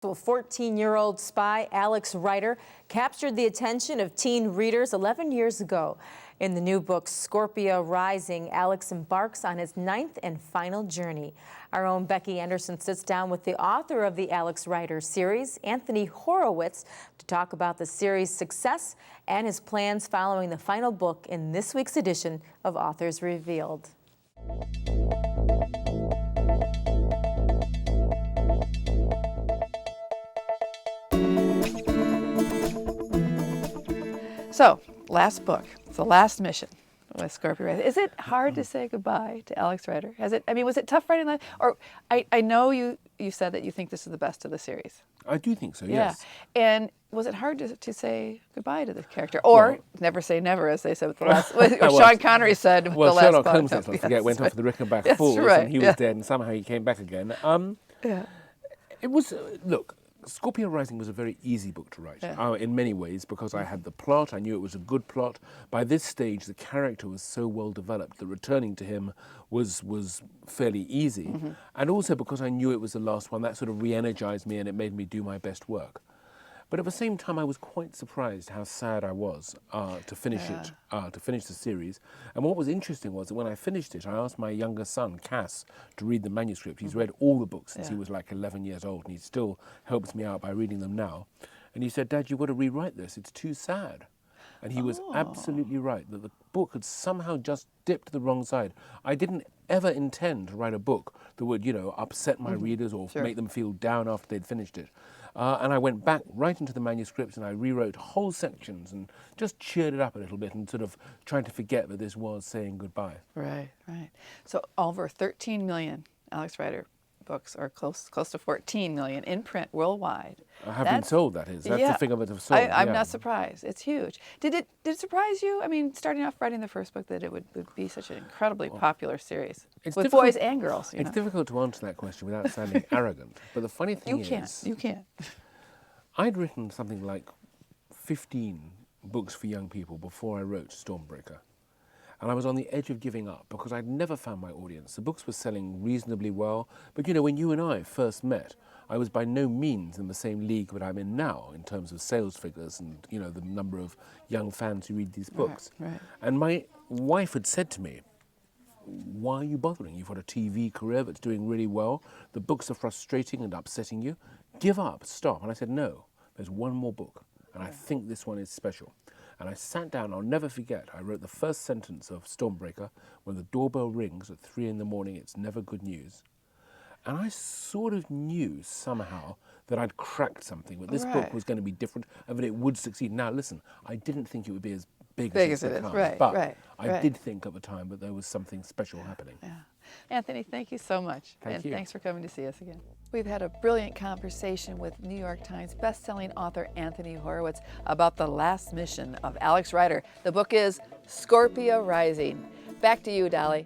A 14-year-old spy, Alex Rider, captured the attention of teen readers 11 years ago. In the new book, Scorpia Rising, Alex embarks on his 9th and final journey. Our own Becky Anderson sits down with the author of the Alex Rider series, Anthony Horowitz, to talk about the series' success and his plans following the final book in this week's edition of Authors Revealed. So, last book, it's the last mission with Scorpia Rising. Is it hard to say goodbye to Alex Rider? Was it tough writing that? Or I know you said that you think this is the best of the series. I do think so, yes. Yeah. And was it hard to say goodbye to the character? Or never say never, as they said with the last, or Sean Connery said with the last Sherlock book. Holmes, let's not forget, went off for the Rickenbacker Falls, and he was dead, and somehow he came back again. It was, look, Scorpia Rising was a very easy book to write, in many ways, because I had the plot, I knew it was a good plot. By this stage, the character was so well developed that returning to him was fairly easy. And also because I knew it was the last one, that sort of re-energized me and it made me do my best work. But at the same time, I was quite surprised how sad I was to finish it, to finish the series. And what was interesting was that when I finished it, I asked my younger son, Cass, to read the manuscript. He's read all the books since he was like 11 years old, and he still helps me out by reading them now. And he said, "Dad, you've got to rewrite this. It's too sad." And he was absolutely right, that the book had somehow just dipped the wrong side. I didn't ever intend to write a book that would, upset my readers or make them feel down after they'd finished it. And I went back right into the manuscript and I rewrote whole sections and just cheered it up a little bit and sort of tried to forget that this was saying goodbye. Right. So over 13 million Alex Rider books, or close to 14 million in print worldwide. I have been told, that is. That's the figure that I've sold. I'm not surprised. It's huge. Did it surprise you? I mean, starting off writing the first book, that it would be such an incredibly popular series with boys and girls. It's difficult to answer that question without sounding arrogant. But the funny thing is, you can't. I'd written something like 15 books for young people before I wrote Stormbreaker. And I was on the edge of giving up because I'd never found my audience. The books were selling reasonably well, but when you and I first met, I was by no means in the same league that I'm in now in terms of sales figures and the number of young fans who read these books. Right. And my wife had said to me, "Why are you bothering? You've got a TV career that's doing really well. The books are frustrating and upsetting you. Give up, stop." And I said, "No, there's one more book, and I think this one is special." And I sat down, I'll never forget, I wrote the first sentence of Stormbreaker: "When the doorbell rings at 3 in the morning, it's never good news." And I sort of knew somehow that I'd cracked something, that this book was going to be different and that it would succeed. Now listen, I didn't think it would be as big as it is, but I did think at the time that there was something special happening. Yeah. Anthony, thank you so much. Thank you. Thanks for coming to see us again. We've had a brilliant conversation with New York Times best-selling author Anthony Horowitz about the last mission of Alex Rider. The book is Scorpia Rising. Back to you, Dolly.